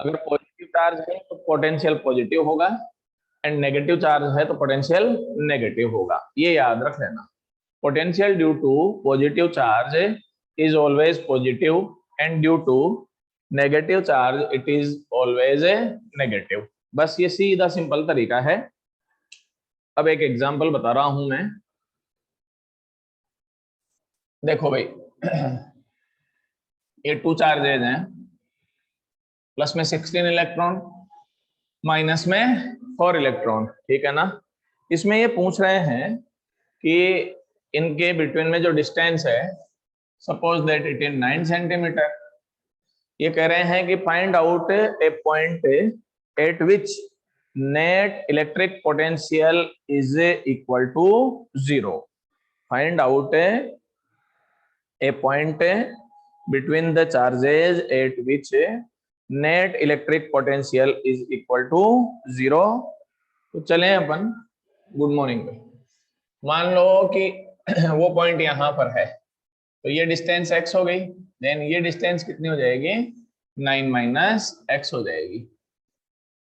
अगर positive charge है तो पोटेंशियल पॉजिटिव होगा, एंड नेगेटिव चार्ज है तो पोटेंशियल नेगेटिव होगा, ये याद रख लेना। Potential due to positive charge is always positive, and due to negative charge it is always negative. बस ये सीधा सिंपल तरीका है। अब एक एग्जांपल बता रहा हूं मैं। देखो भाई, ये 2 चार्जेज हैं, प्लस में 16 इलेक्ट्रॉन, माइनस में 4 इलेक्ट्रॉन, ठीक है ना। इसमें ये पूछ रहे हैं कि इनके बिटवीन में जो डिस्टेंस है, सपोज दैट इट इज 9 सेंटीमीटर। ये कह रहे हैं कि find out a point at which net electric potential is equal to 0। Find out a point between the charges at which net electric potential is equal to 0। तो चलें अपन good morning पे। मान लो कि वो पॉइंट यहां पर है, तो ये डिस्टेंस x हो गई, देन ये डिस्टेंस कितनी हो जाएगी, 9 माइनस x हो जाएगी।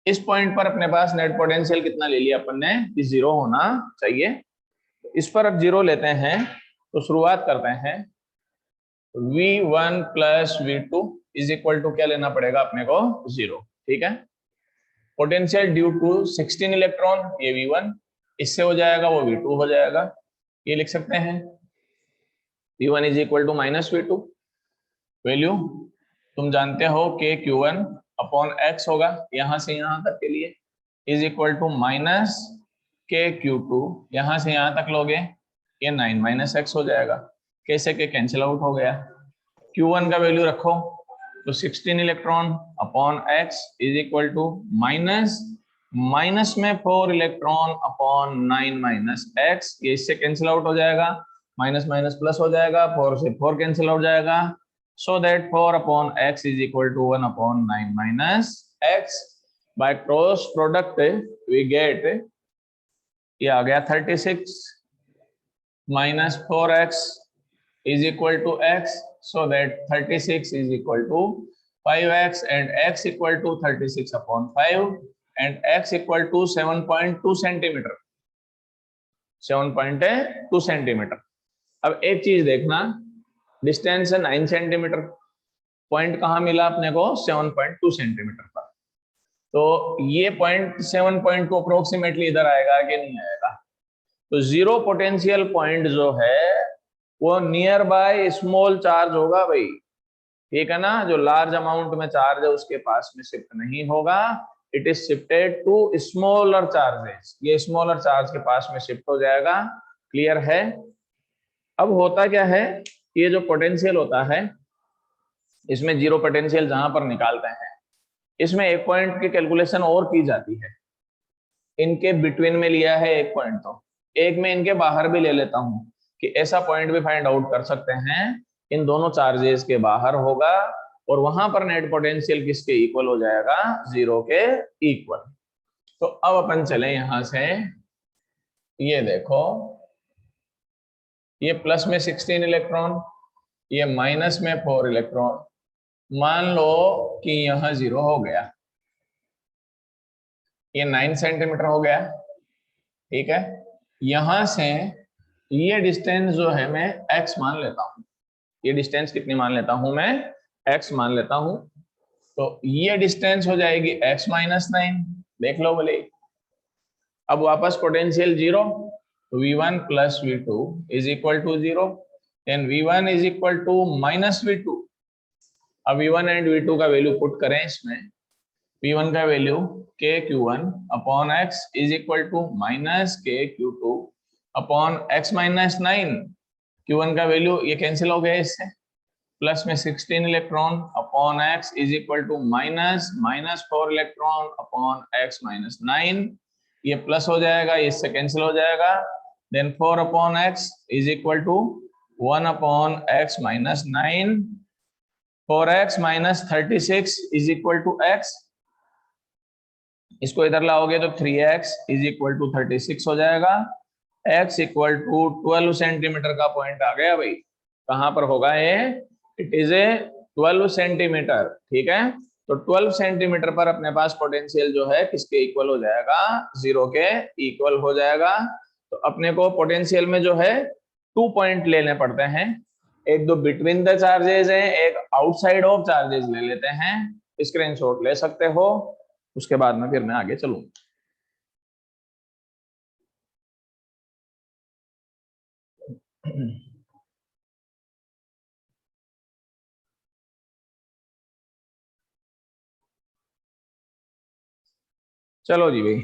इस पॉइंट पर अपने पास नेट पोटेंशियल कितना ले लिया अपन ने, कि 0 होना चाहिए। इस पर अब 0 लेते हैं, तो शुरुआत करते हैं। V1 plus V2 is equal to क्या लेना पड़ेगा अपने को, 0, ठीक है। पोटेंशियल ड्यू टू 16 इलेक्ट्रॉन, ये V1, इससे हो जाएगा वो V2 हो जाएगा। ये लिख सकते हैं V1 is equal to minus V2। Value तुम जानते हो कि Q1 अपॉन X होगा, यहां से यहां तक के लिए, is equal to minus Q2, यहां से यहां तक लोगे ये 9 माइनस X हो जाएगा। कैसे के कैंसिल आउट हो गया। Q1 का वैल्यू रखो, तो 16 electron upon X is equal to minus में 4 इलेक्ट्रॉन अपॉन 9 माइनस X, ये इससे कैंसिल आउट हो जाएगा, माइनस माइनस प्लस हो जाएगा, 4 से 4 कैंसिल हो जाएगा, so that 4 upon X is equal to 1 upon 9 minus X। By cross product we get, ये आ गया 36 minus 4x is equal to x, so that 36 is equal to 5x and x equal to 36 upon 5 and x equal to 7.2 centimetre, 7.2 centimetre. अब एक चीज देखना, distance है 9 centimetre, point कहाँ मिला अपने को, 7.2 सेंटीमीटर पर। तो ये पॉइंट 7.2 अप्रोक्सीमेटली इधर आएगा कि नहीं आएगा। तो जीरो पोटेंशियल पॉइंट जो है वो नियर बाय स्मॉल चार्ज होगा भाई, ठीक है ना। जो लार्ज अमाउंट में चार्ज है उसके पास में शिफ्ट नहीं होगा, it is shifted to smaller charges, ये स्मॉलर चार्ज के पास में शिफ्ट हो जाएगा। क्लियर है। अब होता क्या है, ये जो पोटेंशियल होता है, इसमें जीरो पोटेंशियल जहां पर निकालते हैं, इसमें एक पॉइंट की कैलकुलेशन और की जाती है। इनके बिटवीन में लिया है एक पॉइंट, तो एक में इनके बाहर भी ले लेता हूं कि ऐसा पॉइंट भी फाइंड आउट कर सकते हैं, इन दोनों चार्जेस के बाहर होगा, और वहां पर नेट पोटेंशियल किसके इक्वल हो जाएगा, 0 के इक्वल। तो अब अपन चले यहां से, ये देखो, ये प्लस में 16 इलेक्ट्रॉन, ये माइनस में 4 इलेक्ट्रॉन। मान लो कि यहां 0 हो गया, ये 9 सेंटीमीटर हो गया, ठीक है। यहां से ये डिस्टेंस जो है मैं x मान लेता हूं, ये डिस्टेंस कितनी मान लेता हूं मैं, x मान लेता हूं। तो ये डिस्टेंस हो जाएगी x माइनस 9, देख लो बोले। अब वापस पोटेंशियल 0, तो V1 plus V2 is equal to 0, then V1 is equal to minus V2। अब V1 एंड V2 का वैल्यू पुट करें इसमें, V1 का value KQ1 upon X is equal to minus KQ2 upon X minus 9। Q1 का value ये cancel हो गया इससे, प्लस में 16 electron upon X is equal to minus 4 electron upon X minus 9। ये प्लस हो जाएगा, इससे कैंसिल हो जाएगा, then 4 upon X is equal to 1 upon X minus 9। 4x minus 36 is equal to x, इसको इधर लाओगे तो 3x इज इक्वल टू 36 हो जाएगा। x इक्वल टू 12 सेंटीमीटर का पॉइंट आ गया भाई, कहां पर होगा ये, इट इज ए 12 सेंटीमीटर, ठीक है। तो 12 सेंटीमीटर पर अपने पास पोटेंशियल जो है किसके इक्वल हो जाएगा, 0 के इक्वल हो जाएगा। तो अपने को पोटेंशियल में जो है 2 पॉइंट लेने पड़ते हैं, एक दो बिटवीन द चार्जेस है, एक आउटसाइड ऑफ चार्जेस ले लेते हैं। स्क्रीनशॉट ले सकते हो, उसके बाद में फिर मैं आगे चलूंगा। चलो जी भाई।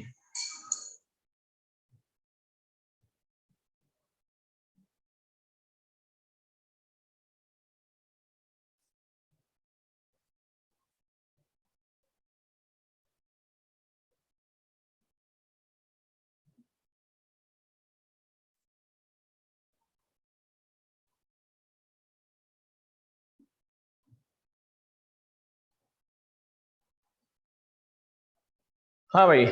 हाँ भाई,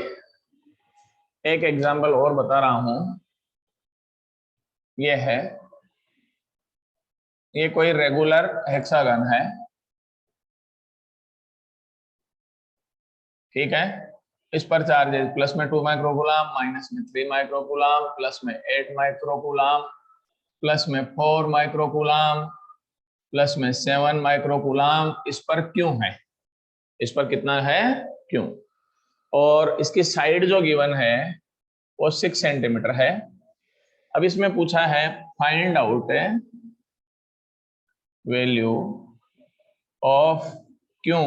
एक एग्जांपल और बता रहा हूं। ये है, ये कोई रेगुलर हेक्सागन है, ठीक है। इस पर चार्जेस प्लस में 2 माइक्रोकूलम, माइनस में 3 माइक्रोकूलम, प्लस में 8 माइक्रोकूलम, प्लस में 4 माइक्रोकूलम, प्लस में 7 माइक्रोकूलम। इस पर क्यों है, इस पर कितना है, क्यों। और इसकी साइड जो गिवन है वो 6 सेंटीमीटर है। अब इसमें पूछा है फाइंड आउट वैल्यू ऑफ क्यों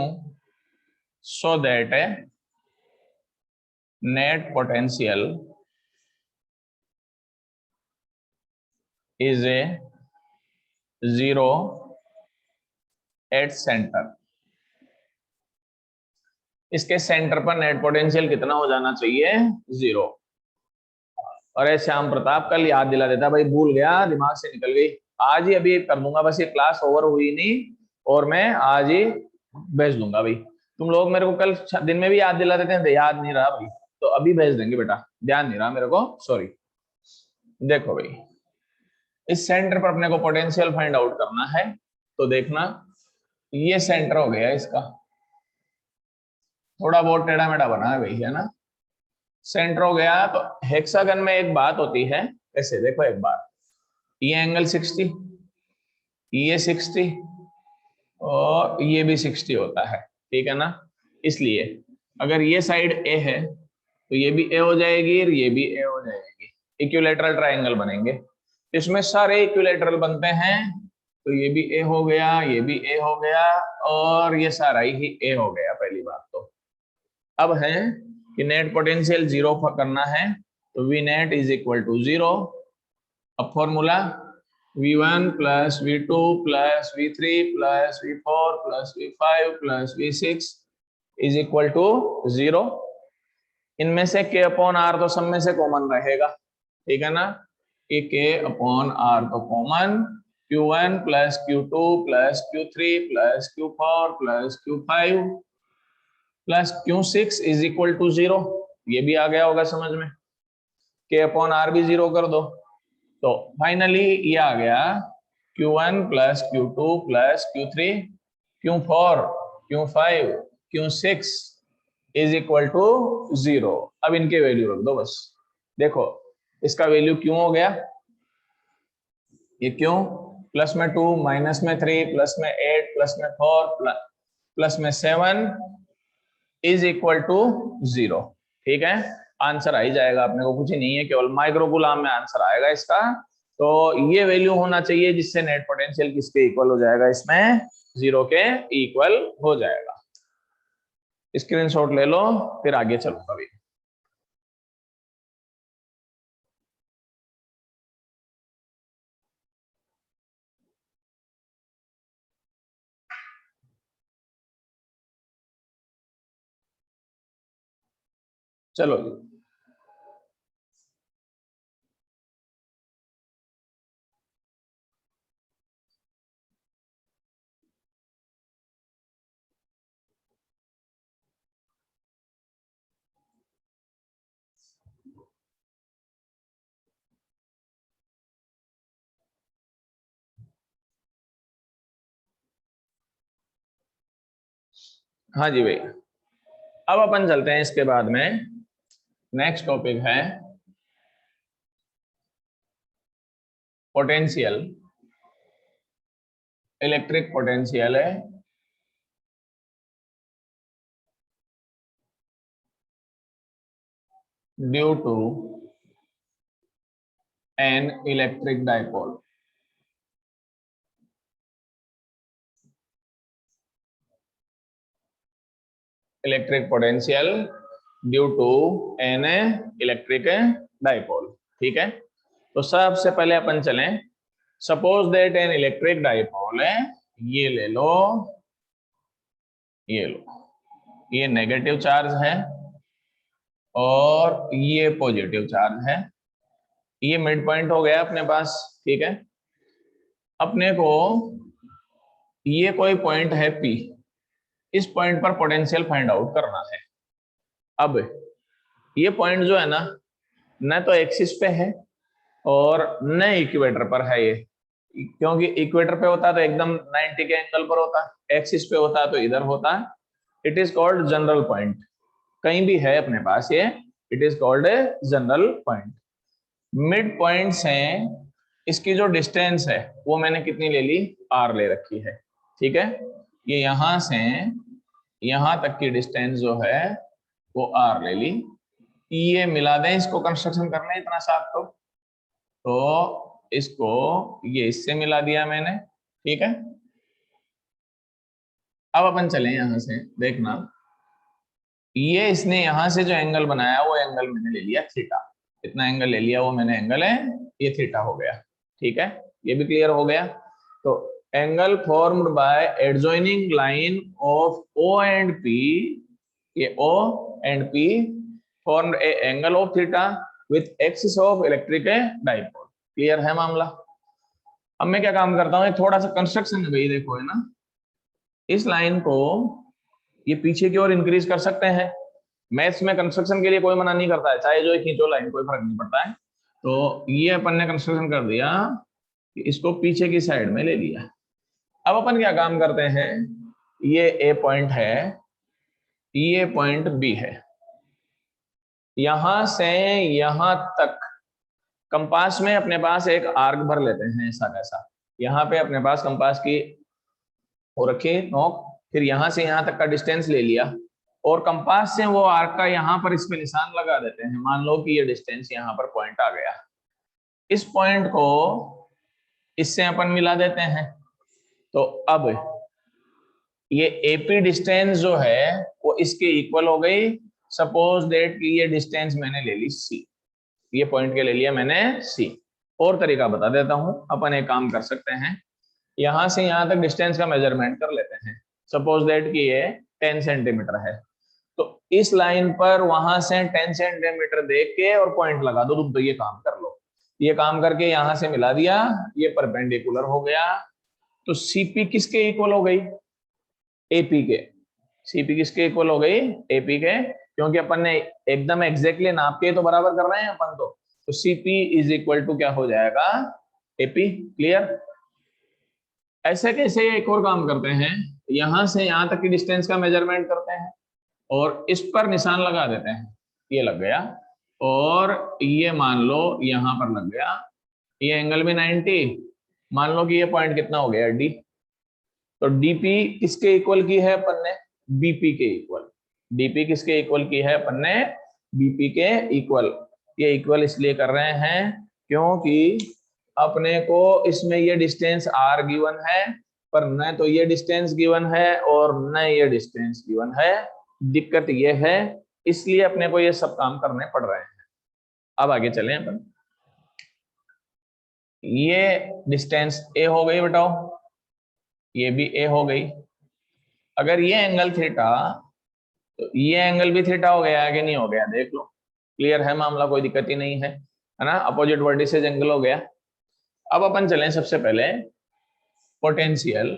so that net potential is a 0 at centre. इसके सेंटर पर नेट पोटेंशियल कितना हो जाना चाहिए, 0। अरे श्याम प्रताप कल याद दिला देता भाई, भूल गया, दिमाग से निकल गई। आज ही अभी कर दूंगा, बस ये क्लास ओवर हुई नहीं और मैं आज ही भेज दूंगा भाई। तुम लोग मेरे को कल दिन में भी याद दिला देते हैं, याद नहीं रहा भाई, तो अभी भेज देंगे बेटा, ध्यान नहीं रहा मेरे को, सॉरी। देखो भाई, इस सेंटर पर अपने को पोटेंशियल फाइंड आउट करना है, तो देखना ये सेंटर हो गया इसका, थोड़ा बहुत टेढ़ा मेढ़ा बना है भाई, है ना। सेंटर हो गया, तो हेक्सागन में एक बात होती है, ऐसे देखो एक बात, ये एंगल 60, ये 60 और ये भी 60 होता है, ठीक है ना। इसलिए अगर ये साइड ए है तो ये भी ए हो जाएगी और ये भी ए हो जाएगी, इक्विलैटरल ट्रायंगल बनेंगे। इसमें सारे इक्विलैटरल बनते हैं, तो ये भी ए हो गया, ये भी ए हो गया और ये सारा ही ए हो गया, पहली बात तो। अब है कि नेट पोटेंशियल 0 करना है, तो V net is equal to 0। अब formula V1 plus V2 plus V3 plus V4 plus V5 plus V6 is equal to 0। इनमें से K अपॉन R तो सब में से कॉमन रहेगा, ठीक है ना, कि K अपॉन R तो common, Q1 plus Q2 plus Q3 plus Q4 plus Q5 plus Q6 is equal to 0। ये भी आ गया होगा समझ में, K अपॉन R भी 0 कर दो, तो फाइनली ये आ गया Q1 plus Q2 plus Q3 Q4 Q5 Q6 is equal to 0। अब इनके वैल्यू रख दो बस। देखो इसका वैल्यू क्यों हो गया, ये क्यों, प्लस में 2 माइनस में 3 प्लस में 8 प्लस में 4 प्लस में 7 इज इक्वल टू 0, ठीक है। आंसर आ ही जाएगा, अपने को कुछ ही नहीं है, केवल माइक्रोकूलम में आंसर आएगा इसका। तो ये वैल्यू होना चाहिए जिससे नेट पोटेंशियल किसके इक्वल हो जाएगा, इसमें 0 के इक्वल हो जाएगा। स्क्रीनशॉट ले लो, फिर आगे चलो कभी। चलो जी। हाँ जी भाई, अब अपन चलते हैं इसके बाद में, नेक्स्ट टॉपिक है पोटेंशियल, इलेक्ट्रिक पोटेंशियल है due to an electric dipole. Electric potential due to an electric dipole. ठीक है, तो सबसे पहले अपन चलें, suppose that an electric dipole है, ये ले लो, ये लो, ये नेगेटिव चार्ज है और ये पॉजिटिव चार्ज है, ये मिड पॉइंट हो गया अपने पास। ठीक है, अपने को ये कोई पॉइंट है P, इस पॉइंट पर पोटेंशियल फाइंड आउट करना है। अब ये पॉइंट जो है ना, न तो एक्सिस पे है और न इक्वेटर पर है ये, क्योंकि इक्वेटर पे होता तो एकदम 90 के एंगल पर होता, एक्सिस पे होता तो इधर होता। It is called general point, कहीं भी है अपने पास ये, it is called a general point. Mid point से इसकी जो डिस्टेंस है वो मैंने कितनी ले ली, r ले रखी है। ठीक है, ये यहां से यहां तक की डिस्टेंस जो है वो r ले ली। ये मिला दें, इसको कंस्ट्रक्शन करना है इतना साफ, तो इसको ये इससे मिला दिया मैंने। ठीक है, अब अपन चलें यहां से, देखना ये इसने यहां से जो एंगल बनाया वो एंगल मैंने ले लिया थीटा, इतना एंगल ले लिया वो मैंने एंगल है, ये थीटा हो गया। ठीक है, ये भी क्लियर हो गया। तो angle formed by adjoining line of O and P, ये O and P formed A angle of theta with axis of electric dipole. Clear है मामला। अब मैं क्या काम करता हूँ, थोड़ा सा कंस्ट्रक्शन है भाई, देखो है ना, इस लाइन को ये पीछे की ओर इंक्रीज कर सकते हैं। मैथ्स में कंस्ट्रक्शन के लिए कोई मना नहीं करता है, चाहे जो खींचो लाइन, कोई फर्क नहीं पड़ता है। तो ये अपन ने कंस्ट्रक्शन कर दिया कि इसको पीछे की साइड में ले लिया। अब अपन क्या काम करते हैं, ये ए पॉइंट है, ये पॉइंट बी है, यहां से यहां तक कंपास में अपने पास एक आर्क भर लेते हैं ऐसा कैसा, यहाँ पे अपने पास कंपास की हो रखी नोक, फिर यहां से यहां तक का डिस्टेंस ले लिया और कंपास से वो आर्क का यहाँ पर इस पे निशान लगा देते हैं। मान लो कि ये डिस्टेंस यहाँ पर पॉइंट आ गया, इस पॉइंट को इससे अपन मिला देते हैं। तो अब ये एपी डिस्टेंस जो है वो इसके इक्वल हो गई। सपोज दैट कि ये डिस्टेंस मैंने ले ली सी, ये पॉइंट के ले लिया मैंने सी। और तरीका बता देता हूं, अपन एक काम कर सकते हैं, यहां से यहां तक डिस्टेंस का मेजरमेंट कर लेते हैं। सपोज दैट कि ये 10 सेंटीमीटर है, तो इस लाइन पर वहां से 10 सेंटीमीटर देख के और पॉइंट लगा दो, तुम तो ये काम कर लो। ये काम करके यहां से मिला दिया, ये परपेंडिकुलर हो गया। तो सीपी किसके इक्वल हो गई, एपी के। सीपी किसके इक्वल हो गई, एपी के, क्योंकि अपन ने एकदम एग्जैक्टली नाप के तो बराबर कर रहे हैं अपन तो सीपी इज इक्वल टू क्या हो जाएगा, एपी। क्लियर। ऐसे कैसे एक और काम करते हैं, यहां से यहां तक की डिस्टेंस का मेजरमेंट करते हैं और इस पर निशान लगा देते हैं, ये लग गया, और ये मान लो यहां पर लग गया, ये एंगल भी 90। मान लो कि ये पॉइंट कितना हो गया, डी। तो डीपी किसके इक्वल की है अपन ने, बीपी के इक्वल। डीपी किसके इक्वल की है अपन ने, बीपी के इक्वल। ये इक्वल इसलिए कर रहे हैं क्योंकि अपने को इसमें ये डिस्टेंस आर गिवन है, पर न तो ये डिस्टेंस गिवन है और न ये डिस्टेंस गिवन है। दिक्कत ये है, इसलिए अपने को ये सब काम करने पड़ रहे हैं। अब आगे चलें अपन, ये डिस्टेंस ए हो गई बताओ, ये भी ए हो गई। अगर ये एंगल थीटा, तो ये एंगल भी थीटा हो गया कि नहीं हो गया, देख लो। क्लियर है मामला, कोई दिक्कत ही नहीं है ना, अपोजिट वर्टिसेज एंगल हो गया। अब अपन चलें सबसे पहले potential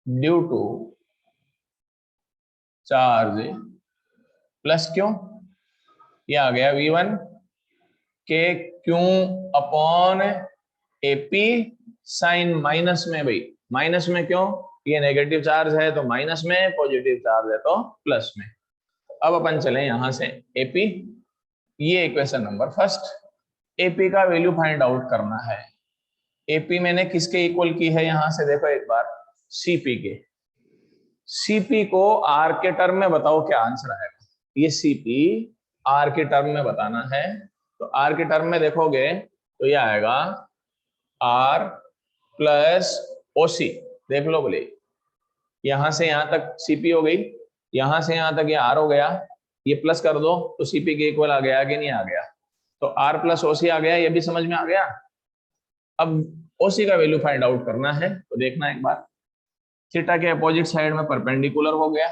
due to charge plus Q, ये आ गया V1 के क्यों अपॉन एपी साइन माइनस में, भाई माइनस में क्यों, ये नेगेटिव चार्ज है तो माइनस में, पॉजिटिव चार्ज है तो प्लस में। अब अपन चले यहां से एपी, ये इक्वेशन नंबर फर्स्ट। एपी का वैल्यू फाइंड आउट करना है। एपी मैंने किसके इक्वल की है, यहां से देखो एक बार, सीपी के। सीपी को आर के टर्म में बताओ क्या आंसर आएगा। ये सीपी आर के टर्म में बताना है, तो आर के टर्म में देखोगे तो ये आएगा आर प्लस ओसी। देख लो बोले, यहां से यहां तक सीपी हो गई, यहां से यहां तक ये आर हो गया, ये प्लस कर दो तो सीपी के इक्वल आ गया कि नहीं आ गया। तो आर प्लस ओसी आ गया, ये भी समझ में आ गया। अब ओसी का वैल्यू फाइंड आउट करना है, तो देखना एक बार, थीटा के अपोजिट साइड में परपेंडिकुलर हो गया,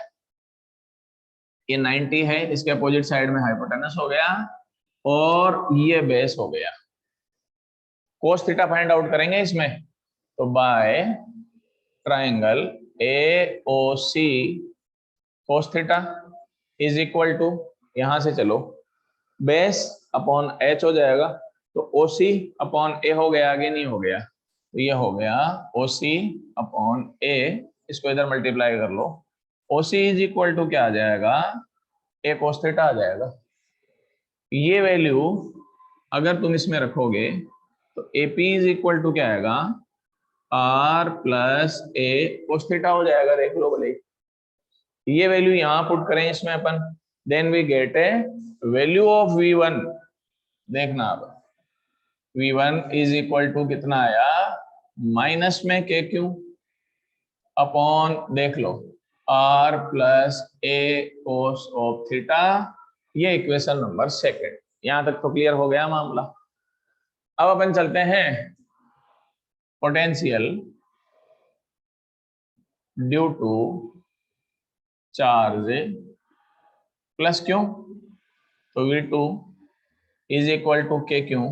ये 90 है, इसके अपोजिट साइड में हाइपोटेनस हो गया, और ये बेस हो गया। कोस थीटा फाइंड आउट करेंगे इसमें, तो by triangle A O C cos theta is equal to, यहां से चलो, बेस अपॉन एच हो जाएगा, तो ओ सी अपॉन ए हो गया, आगे नहीं हो गया, तो ये हो गया ओ सी अपॉन ए, इसको इधर मल्टीप्लाई कर लो, ओ सी इज इक्वल टू क्या आ जाएगा, ए कोस थीटा आ जाएगा। ये वैल्यू अगर तुम इसमें रखोगे तो एपी इज इक्वल टू क्या आएगा, आर प्लस ए कोस थीटा हो जाएगा। देख लो भले, ये वैल्यू यहां पुट करें इसमें अपन, then we get a value of V1। देखना अब V1 इज इक्वल टू कितना आया, माइनस में के क्यू अपॉन, देख लो, R plus A cos of theta. ये इक्वेशन नंबर सेकंड। यहां तक तो क्लियर हो गया मामला। अब अपन चलते हैं potential due to charge plus Q, तो V2 is equal to K Q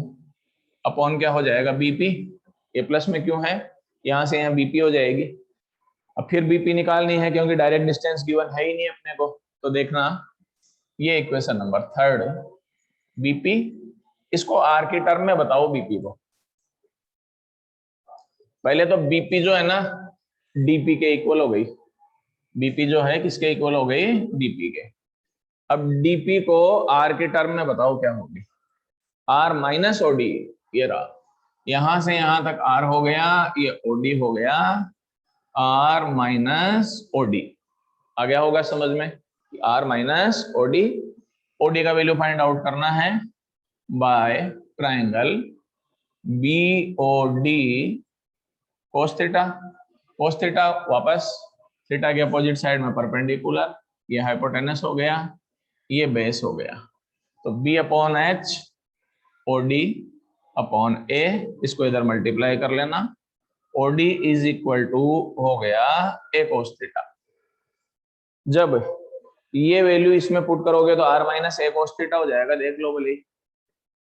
upon क्या हो जाएगा, बीपी। ये प्लस में क्यों है, यहां से यहां बीपी हो जाएगी। अब फिर बीपी निकालनी है क्योंकि डायरेक्ट डिस्टेंस गिवन है ही नहीं अपने को, तो देखना ये इक्वेशन नंबर थर्ड, बीपी, इसको आर की टर्म में बताओ बीपी को। पहले तो बीपी जो है ना डीपी के इक्वल हो गई, बीपी जो है किसके इक्वल हो गई, डीपी के। अब डीपी को आर के टर्म में बताओ क्या होगी, आर माइनस ओडी, ये रहा, यहां से यहां तक आर हो गया, ये ओडी हो गया, आर माइनस ओडी आ गया होगा समझ में, आर माइनस ओडी। ओडी का वैल्यू फाइंड आउट करना है by triangle B O D cos theta. Cos theta वापस थीटा के अपोजिट साइड में परपेंडिकुलर, ये हाइपोटेनस हो गया, ये बेस हो गया, तो B upon H O D upon A, इसको इधर मल्टीप्लाई कर लेना, O D is equal to हो गया ए कोस थीटा। जब ये वैल्यू इसमें पुट करोगे तो R minus A cos theta हो जाएगा। देख लो बोली,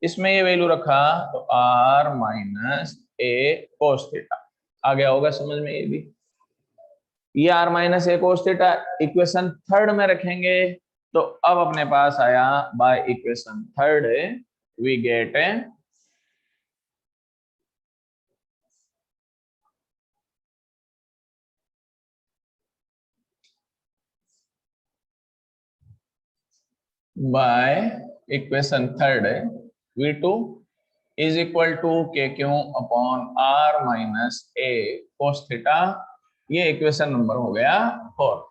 इसमें ये वैल्यू रखा तो R minus A cos theta आ गया होगा समझ में। ये भी, ये R minus A cos theta equation third में रखेंगे, तो अब अपने पास आया by equation third we get by equation third V2 is equal to K Q upon R minus A cos theta. ये इक्वेशन नंबर हो गया 4।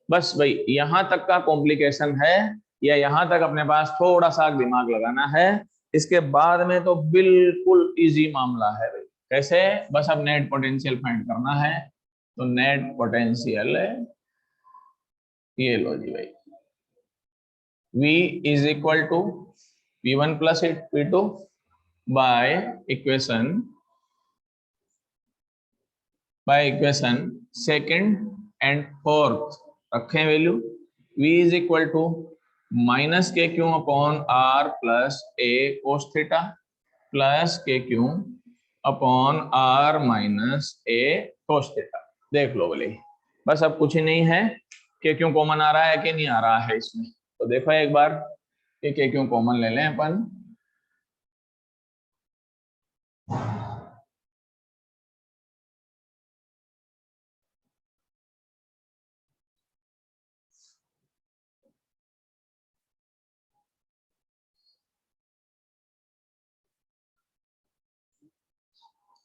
बस भाई यहां तक का कॉम्प्लिकेशन है, या यहां तक अपने पास थोड़ा सा दिमाग लगाना है, इसके बाद में तो बिल्कुल इजी मामला है भाई। कैसे, बस अब नेट पोटेंशियल फाइंड करना है, तो नेट पोटेंशियल ये लो जी भाई, V is equal to V1 plus V2 by equation second and fourth रखें value. V is equal to minus K Q upon R plus A cos theta plus K Q upon R minus A cos theta. देख लो बोले, बस अब कुछ ही नहीं है, के क्यू कॉमन आ रहा है कि नहीं आ रहा है इसमें, तो देखो एक बार के क्यू कॉमन ले लें अपन,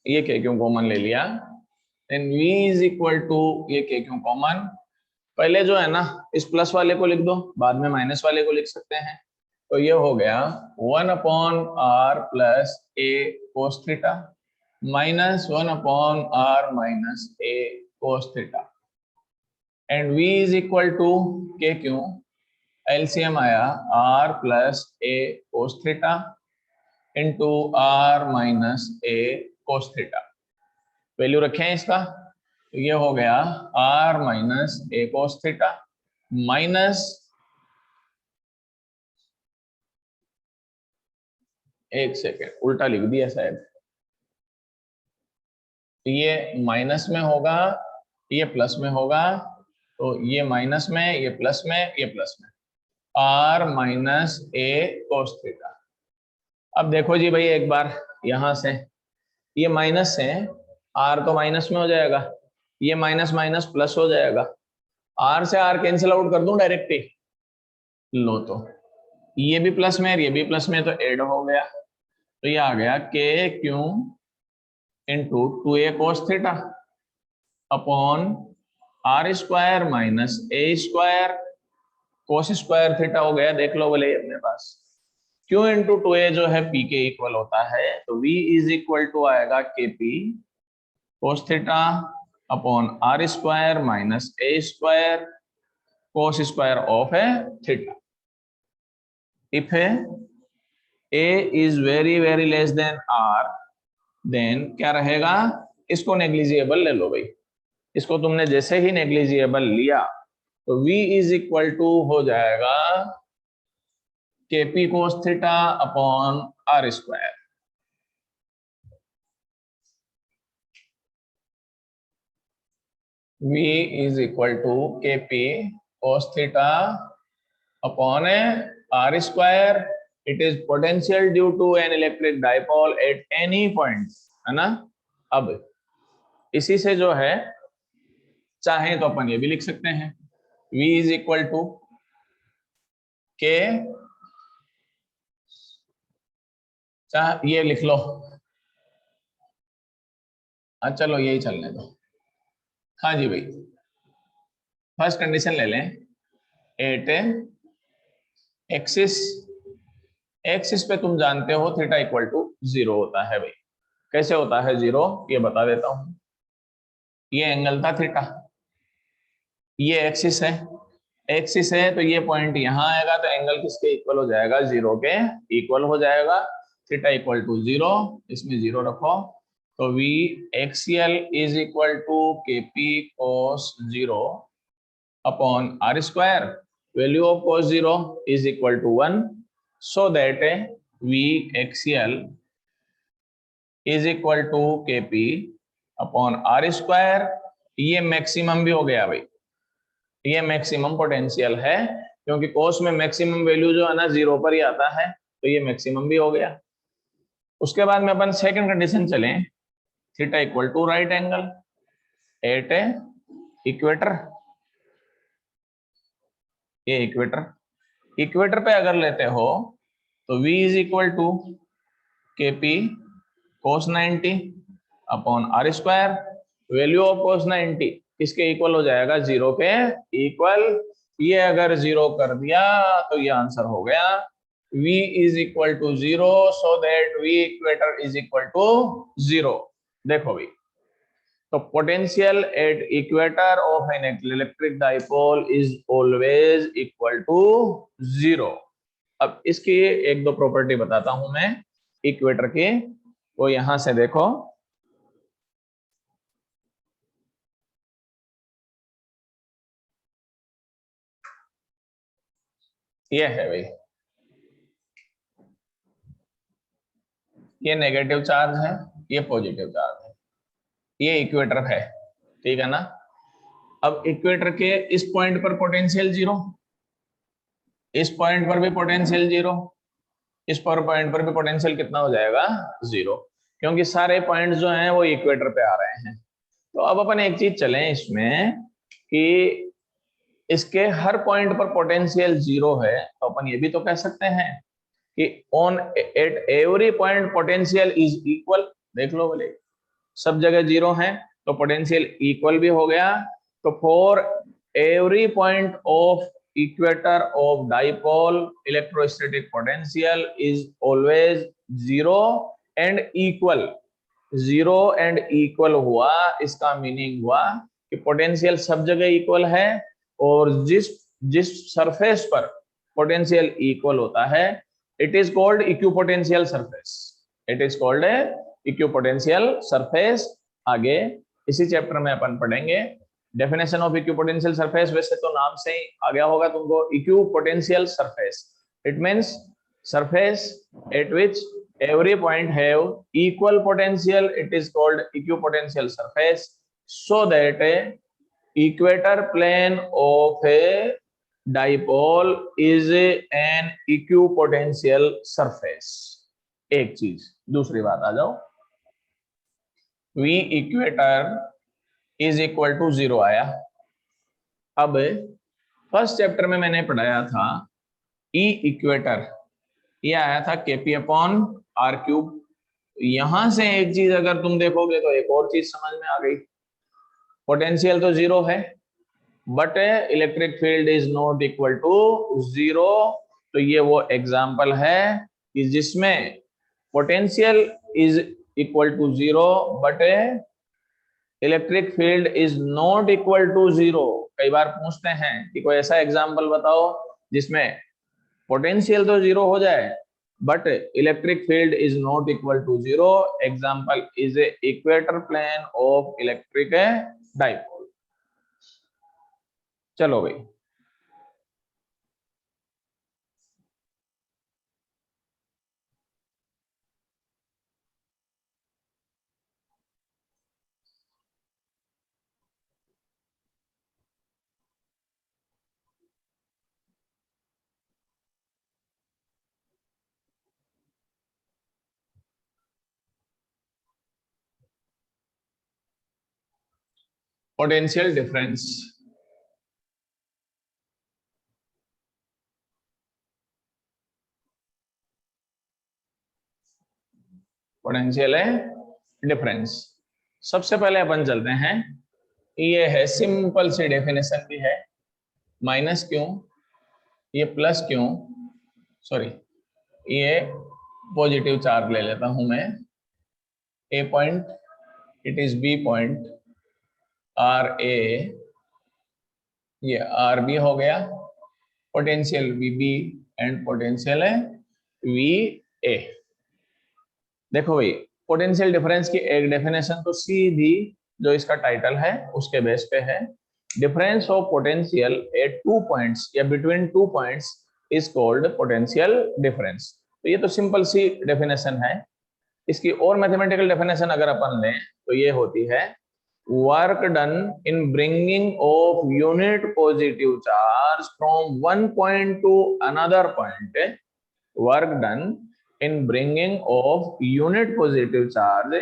ये के क्यू कॉमन ले लिया, then v is equal to ये के क्यू कॉमन, पहले जो है ना इस प्लस वाले को लिख दो, बाद में माइनस वाले को लिख सकते हैं, तो ये हो गया 1/r plus a cos theta minus 1/r minus a cos theta, and v is equal to K Q, LCM आया r प्लस a cos theta into r minus a cos theta, value रखे हैं इसका, तो ये हो गया r minus a cos theta minus, एक सेकेंड उल्टा लिख दिया शायद, ये माइनस में होगा, ये प्लस में होगा, तो ये माइनस में, ये प्लस में, ये प्लस में, r minus a cos theta. अब देखो जी भाई एक बार यहां से ये माइनस से r तो माइनस में हो जाएगा, ये माइनस माइनस प्लस हो जाएगा, r से r कैंसिल आउट कर दूं डायरेक्ट ही, लो तो ये भी प्लस में ये भी प्लस में, तो ऐड हो गया, तो ये आ गया के Q into 2a cos theta upon r square minus a square cos square theta हो गया, देख लो बोले अपने पास q इंटू 2a जो है p के इक्वल होता है, तो v इज इक्वल टू आएगा K P cos theta upon r square minus a square cos square of है theta. If a is very very less than r, then क्या रहेगा, इसको नेग्लिजिएबल ले लो भाई, इसको तुमने जैसे ही नेग्लिजिएबल लिया तो v इज इक्वल टू हो जाएगा K P cos theta upon R square, v is equal to K P cos theta upon R square, it is potential due to an electric dipole at any point, है ना। अब इसी से जो है चाहे तो अपन ये भी लिख सकते हैं, v इज इक्वल टू के, चाहे ये लिख लो, चलो यही चलने दो, हाँ जी भाई, फर्स्ट कंडीशन ले लें, एट एक्सिस, एक्सिस पे तुम जानते हो थीटा इक्वल टू 0 होता है भाई, कैसे होता है 0 ये बता देता हूं, ये एंगल था थीटा, ये एक्सिस है, एक्सिस है तो ये पॉइंट यहां आएगा, तो एंगल किसके इक्वल हो जाएगा, 0 के इक्वल हो जाएगा, थीटा इक्वल टू 0, इसमें 0 रखो, तो v axial is equal to K P cos 0 upon R square, value of cos 0 is equal to 1, so that v axial is equal to K P upon R square, ये maximum भी हो गया भाई, ये maximum potential है, क्योंकि कोस में maximum value जो है ना 0 पर ही आता है, तो ये मैक्सिमम भी हो गया। उसके बाद में अपन सेकंड कंडीशन चलें, theta equal to right angle at equator, ये इक्वेटर, इक्वेटर पे अगर लेते हो तो v is equal to K P cos 90 upon R square, value of cos 90 इसके इक्वल हो जाएगा 0 के इक्वल, ये अगर 0 कर दिया तो ये आंसर हो गया v is equal to 0, so that v equator is equal to 0। देखो भाई, तो potential at equator of an electric dipole is always equal to 0। अब इसकी एक दो प्रॉपर्टी बताता हूं मैं इक्वेटर की, वो यहां से देखो, ये है भाई, ये नेगेटिव चार्ज है, ये पॉजिटिव चार्ज है, ये इक्वेटर है, ठीक है ना। अब इक्वेटर के इस पॉइंट पर पोटेंशियल 0, इस पॉइंट पर भी पोटेंशियल 0, इस पर पॉइंट पर भी पोटेंशियल कितना हो जाएगा 0, क्योंकि सारे पॉइंट जो हैं वो इक्वेटर पे आ रहे हैं। तो अब अपन एक चीज चलें इसमें कि इसके हर पॉइंट पर पोटेंशियल 0 है, तो अपन ये भी तो कह सकते हैं कि on at every point potential is equal, देख लो बोले, सब जगह जीरो है तो पोटेंशियल इक्वल भी हो गया। तो for every point of equator of dipole electrostatic potential is always zero and equal. Zero and equal हुआ, इसका मीनिंग हुआ कि पोटेंशियल सब जगह इक्वल है, और जिस जिस सरफेस पर पोटेंशियल इक्वल होता है it is called equipotential surface. It is called equipotential surface. आगे इसी चैप्टर में अपन पढ़ेंगे डेफिनेशन ऑफ इक्विपोटेंशियल सरफेस। वैसे तो नाम से ही आ गया होगा तुमको, equipotential surface it means surface at which every point have equal potential, it is called equipotential surface. So that equator plane of a dipole is an equipotential surface। एक चीज। दूसरी बात आ जाओ, v equator is equal to zero आया। अब first chapter में मैंने पढ़ाया था ई इक्वेटर, ये आया था केपी अपॉन आर क्यूब। यहां से एक चीज अगर तुम देखोगे तो एक और चीज समझ में आ गई, पोटेंशियल तो जीरो है but electric field is not equal to zero. तो ये वो एग्जांपल है कि जिसमें potential is equal to zero but electric field is not equal to zero. कई बार पूछते हैं कि कोई ऐसा एग्जांपल बताओ जिसमें पोटेंशियल तो जीरो हो जाए but electric field is not equal to zero. Example is a equator plane of electric dipole. चलो भाई, पोटेंशियल डिफरेंस। पोटेंशियल है डिफरेंस। सबसे पहले अपन चलते हैं, ये है सिंपल सी डेफिनेशन भी है, माइनस क्यों, ये प्लस क्यों, सॉरी ये पॉजिटिव चार्ज ले लेता हूं मैं, A point it is B point R A, ये आर बी हो गया, potential V B and potential है वी ए। देखो भाई, पोटेंशियल डिफरेंस की एक डेफिनेशन तो सीधी जो इसका टाइटल है उसके बेस पे है, difference of potential at two points या between two points is called potential difference. तो ये तो सिंपल सी डेफिनेशन है। इसकी और मैथमेटिकल डेफिनेशन अगर अपन लें तो ये होती है, work done in bringing of unit positive charge from one point two another point, work done in bringing of unit positive charge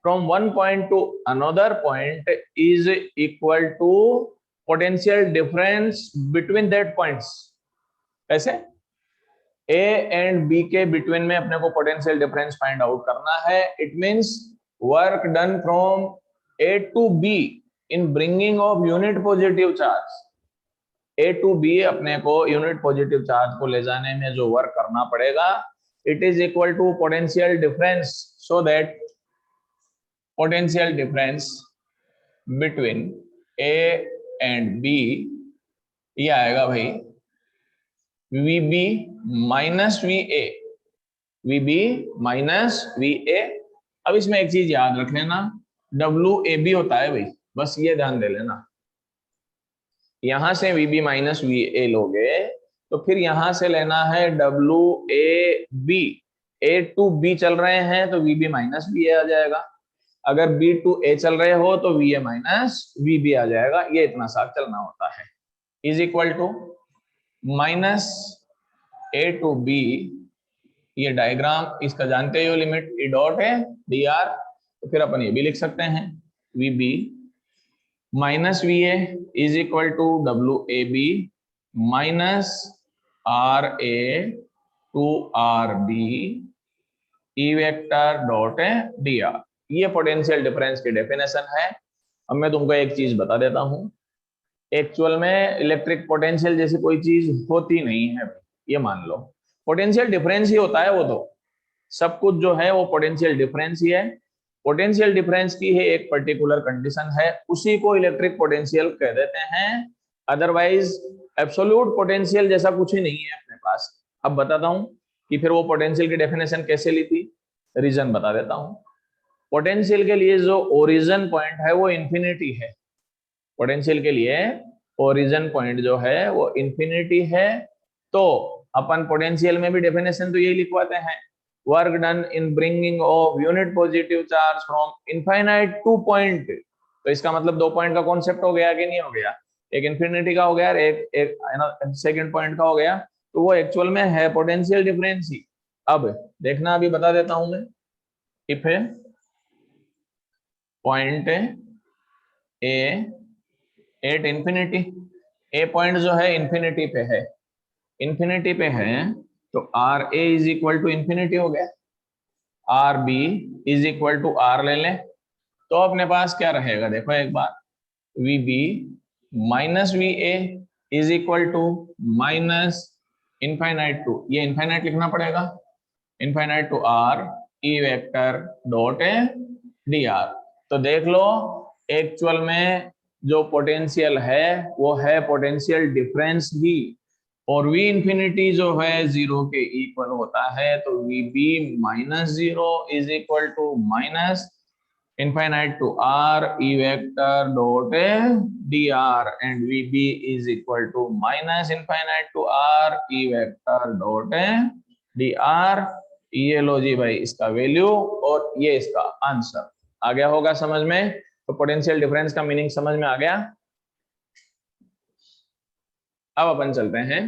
from one point to another point is equal to potential difference between that points। ऐसे A and B के between में अपने को potential difference find out करना है। It means work done from A to B in bringing of unit positive charge. A to B अपने को unit positive charge को ले जाने में जो वर्क करना पड़ेगा it is equal to potential difference. So that potential difference between A and B ये आएगा भाई V B minus V A, V B minus V A. अब इसमें एक चीज याद रख लेना, डब्ल्यू ए बी होता है भाई, बस ये ध्यान दे लेना। यहां से वी माइनस वी ए लोगे तो फिर यहां से लेना है W A B. A to B चल रहे हैं तो वी माइनस वी ए आ जाएगा, अगर बी टू ए चल रहे हो तो वी ए माइनस वी आ जाएगा। ये इतना सा चलना होता है। Is equal to minus A to B, ये डायग्राम इसका जानते हो, लिमिट ई डॉट है डी आर, तो फिर अपन ये भी लिख सकते हैं V B minus V A is equal to W A B minus R A to R B E vector dot D R. ये पोटेंशियल डिफरेंस की डेफिनेशन है। अब मैं तुमको एक चीज बता देता हूं, एक्चुअल में इलेक्ट्रिक पोटेंशियल जैसी कोई चीज होती नहीं है, ये मान लो। पोटेंशियल डिफरेंस ही होता है वो, तो सब कुछ जो है वो पोटेंशियल डिफरेंस ही है। पोटेंशियल डिफरेंस की है एक पर्टिकुलर कंडीशन है, उसी को इलेक्ट्रिक पोटेंशियल कह देते हैं। अदरवाइज एब्सोल्यूट पोटेंशियल जैसा कुछ ही नहीं है अपने पास। अब बताता हूं कि फिर वो पोटेंशियल की डेफिनेशन कैसे ली थी, रीजन बता देता हूं। पोटेंशियल के लिए जो ओरिजिन पॉइंट है वो इंफिनिटी है। पोटेंशियल के लिए ओरिजिन पॉइंट जो है वो इंफिनिटी है। तो अपन पोटेंशियल में भी डेफिनेशन तो यही लिखवाते हैं, work done in bringing of unit positive charge from infinite two point. तो इसका मतलब दो पॉइंट का कॉन्सेप्ट हो गया कि नहीं हो गया, एक इंफिनिटी का हो गया और एक सेकंड पॉइंट का हो गया। तो वो एक्चुअल में है पोटेंशियल डिफरेंस ही। अब देखना, अभी बता देता हूं मैं। If point A at infinity, A point जो है इंफिनिटी पे है, इंफिनिटी पे है, तो R A is equal to infinity हो गया, R B is equal to R ले लें। तो अपने पास क्या रहेगा, देखो एक बार, V B minus V A is equal to minus infinite to, ये इनफाइनाइट लिखना पड़ेगा, infinite to R E vector dot D R. तो देख लो एक्चुअल में जो पोटेंशियल है वो है पोटेंशियल डिफरेंस ही, और v इंफिनिटी जो है जीरो के इक्वल होता है, तो V B minus zero is equal to minus infinite to R E vector dot D R, and V B is equal to minus infinite to R E vector dot D R. ये लो जी भाई इसका value और ये इसका answer आ गया होगा समझ में। तो पोटेंशियल डिफरेंस का मीनिंग समझ में आ गया। अब अपन चलते हैं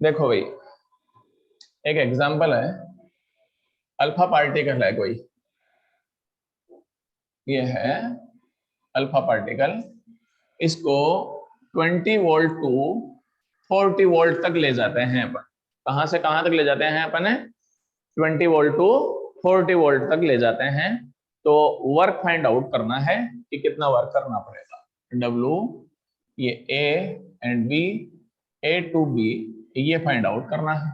देखो भाई, एक एग्जांपल है, अल्फा पार्टिकल है कोई, ये है अल्फा पार्टिकल, इसको 20 वोल्ट टू 40 वोल्ट तक ले जाते हैं अपन। कहां से कहां तक ले जाते हैं अपन, 20 वोल्ट टू 40 वोल्ट तक ले जाते हैं। तो वर्क फाइंड आउट करना है कि कितना वर्क करना पड़ेगा। W, ये A and B, A to B, ये फाइंड आउट करना है।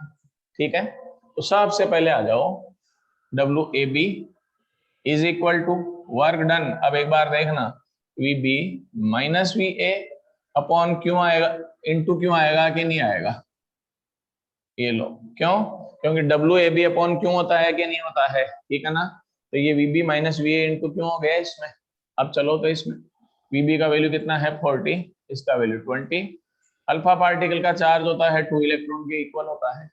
ठीक है, तो सबसे पहले आ जाओ, WAB is equal to work done. अब एक बार देखना, VB माइनस VA अपॉन क्यों आएगा, इनटू क्यों आएगा कि नहीं आएगा, ये लो क्यों, क्योंकि WAB अपॉन क्यों होता है कि नहीं होता है, ठीक है ना। तो ये VB माइनस VA इंटू क्यों हो गया इसमें। अब चलो तो इसमें VB का वैल्यू कितना है 40, इसका वैल्यू 20। अल्फा पार्टिकल का चार्ज होता है 2 इलेक्ट्रॉन के इक्वल होता है,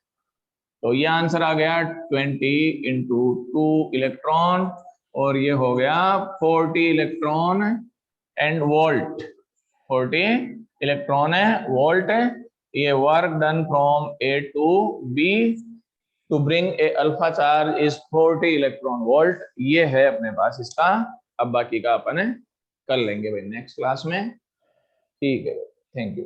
तो ये आंसर आ गया 20 इंटू 2 इलेक्ट्रॉन, और ये हो गया 40 इलेक्ट्रॉन एंड वोल्ट, 40 इलेक्ट्रॉन है वोल्ट है। ये work done from A to B to bring a alpha charge is 40 electron volt, ये है अपने पास इसका। अब बाकी का अपन कर लेंगे भाई नेक्स्ट क्लास में, ठीक है, थैंक यू।